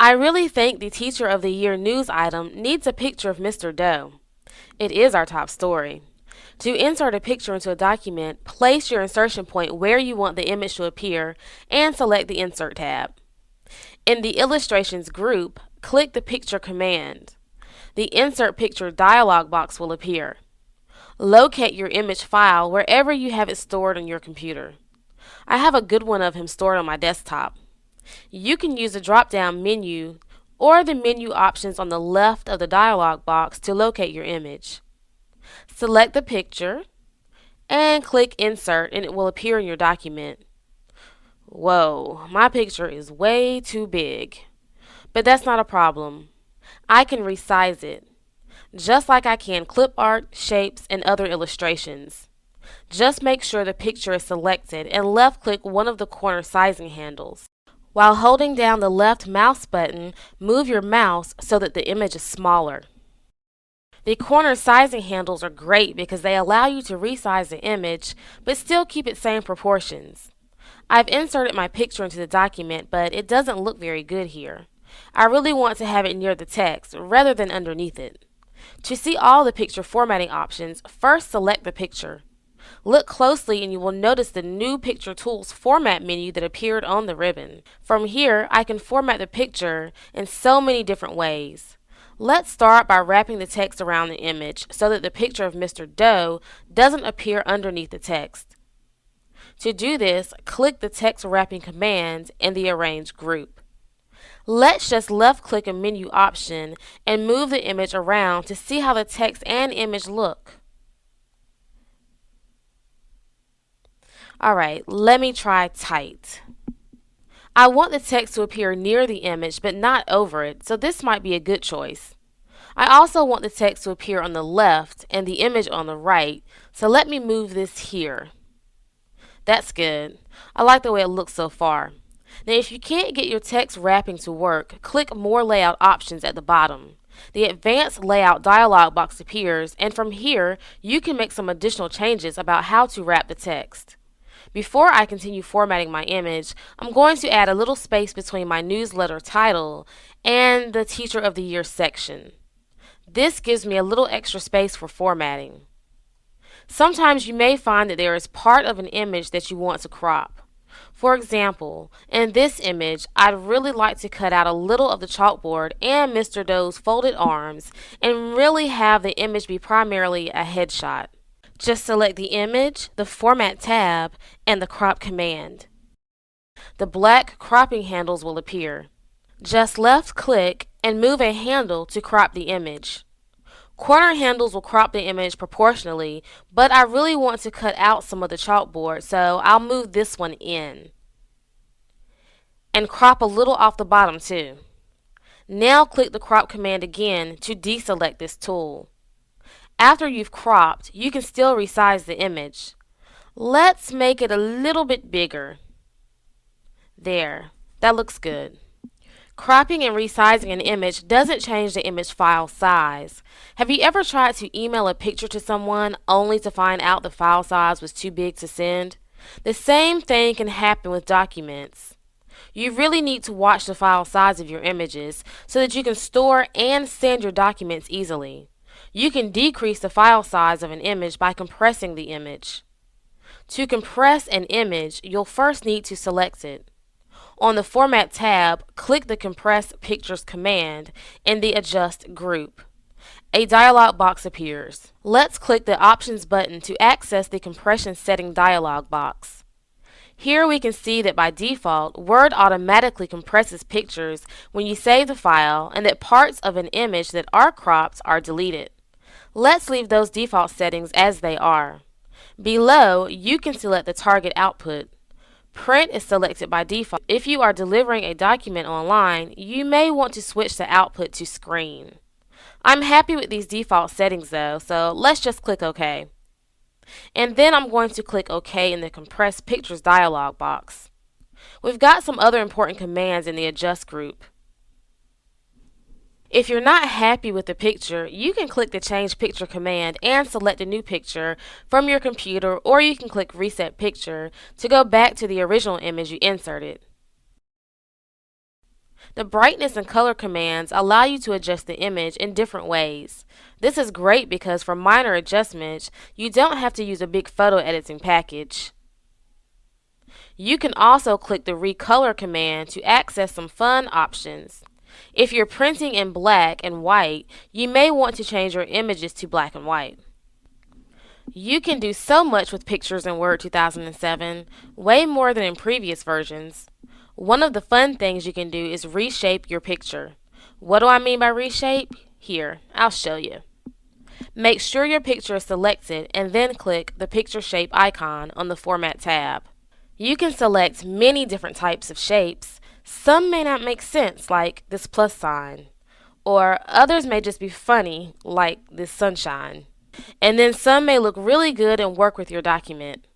I really think the Teacher of the Year news item needs a picture of Mr. Doe. It is our top story. To insert a picture into a document, place your insertion point where you want the image to appear and select the Insert tab. In the Illustrations group, click the Picture command. The Insert Picture dialog box will appear. Locate your image file wherever you have it stored on your computer. I have a good one of him stored on my desktop. You can use the drop-down menu or the menu options on the left of the dialog box to locate your image. Select the picture and click Insert and it will appear in your document. Whoa, my picture is way too big. But that's not a problem. I can resize it, just like I can clip art, shapes, and other illustrations. Just make sure the picture is selected and left-click one of the corner sizing handles. While holding down the left mouse button, move your mouse so that the image is smaller. The corner sizing handles are great because they allow you to resize the image but still keep its same proportions. I've inserted my picture into the document, but it doesn't look very good here. I really want to have it near the text rather than underneath it. To see all the picture formatting options, first select the picture. Look closely and you will notice the new Picture Tools format menu that appeared on the ribbon. From here, I can format the picture in so many different ways. Let's start by wrapping the text around the image so that the picture of Mr. Doe doesn't appear underneath the text. To do this, click the text wrapping command in the Arrange group. Let's just left-click a menu option and move the image around to see how the text and image look. Alright, let me try tight. I want the text to appear near the image but not over it, so this might be a good choice. I also want the text to appear on the left and the image on the right, so let me move this here. That's good. I like the way it looks so far. Now if you can't get your text wrapping to work, click More Layout Options at the bottom. The Advanced Layout dialog box appears, and from here you can make some additional changes about how to wrap the text. Before I continue formatting my image, I'm going to add a little space between my newsletter title and the Teacher of the Year section. This gives me a little extra space for formatting. Sometimes you may find that there is part of an image that you want to crop. For example, in this image, I'd really like to cut out a little of the chalkboard and Mr. Doe's folded arms and really have the image be primarily a headshot. Just select the image, the Format tab, and the Crop command. The black cropping handles will appear. Just left-click and move a handle to crop the image. Corner handles will crop the image proportionally, but I really want to cut out some of the chalkboard, so I'll move this one in. And crop a little off the bottom too. Now click the Crop command again to deselect this tool. After you've cropped, you can still resize the image. Let's make it a little bit bigger. There, that looks good. Cropping and resizing an image doesn't change the image file size. Have you ever tried to email a picture to someone only to find out the file size was too big to send? The same thing can happen with documents. You really need to watch the file size of your images so that you can store and send your documents easily. You can decrease the file size of an image by compressing the image. To compress an image, you'll first need to select it. On the Format tab, click the Compress Pictures command in the Adjust group. A dialog box appears. Let's click the Options button to access the compression setting dialog box. Here we can see that by default, Word automatically compresses pictures when you save the file and that parts of an image that are cropped are deleted. Let's leave those default settings as they are. Below, you can select the target output. Print is selected by default. If you are delivering a document online, you may want to switch the output to screen. I'm happy with these default settings though, so let's just click OK. And then I'm going to click OK in the Compress Pictures dialog box. We've got some other important commands in the Adjust group. If you're not happy with the picture, you can click the Change Picture command and select a new picture from your computer, or you can click Reset Picture to go back to the original image you inserted. The brightness and color commands allow you to adjust the image in different ways. This is great because for minor adjustments, you don't have to use a big photo editing package. You can also click the Recolor command to access some fun options. If you're printing in black and white, you may want to change your images to black and white. You can do so much with pictures in Word 2007, way more than in previous versions. One of the fun things you can do is reshape your picture. What do I mean by reshape? Here, I'll show you. Make sure your picture is selected and then click the picture shape icon on the Format tab. You can select many different types of shapes. Some may not make sense, like this plus sign, or others may just be funny, like this sunshine. And then some may look really good and work with your document.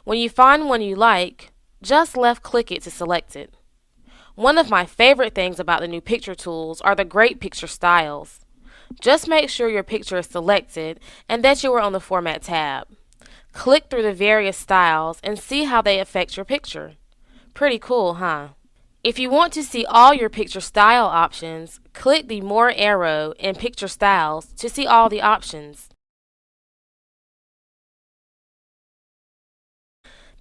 When you find one you like, just left click it to select it. One of my favorite things about the new picture tools are the great picture styles. Just make sure your picture is selected and that you are on the Format tab. Click through the various styles and see how they affect your picture. Pretty cool, huh? If you want to see all your picture style options, click the More arrow in Picture Styles to see all the options.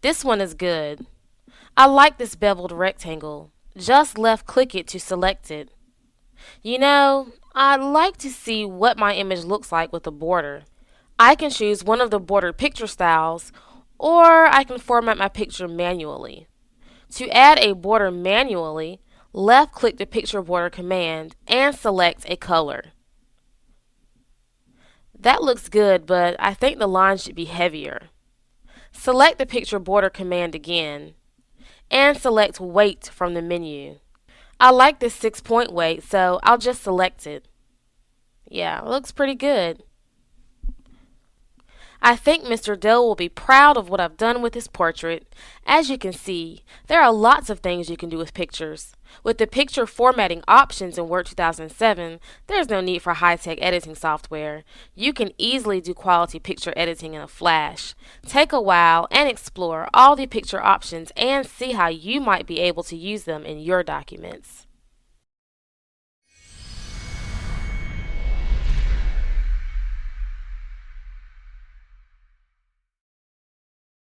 This one is good. I like this beveled rectangle. Just left click it to select it. You know, I'd like to see what my image looks like with a border. I can choose one of the bordered picture styles, or I can format my picture manually. To add a border manually, left click the picture border command and select a color. That looks good, but I think the line should be heavier. Select the picture border command again and select weight from the menu. I like this 6-point weight, so I'll just select it. Yeah, it looks pretty good. I think Mr. Dell will be proud of what I've done with his portrait. As you can see, there are lots of things you can do with pictures. With the picture formatting options in Word 2007, there's no need for high-tech editing software. You can easily do quality picture editing in a flash. Take a while and explore all the picture options and see how you might be able to use them in your documents.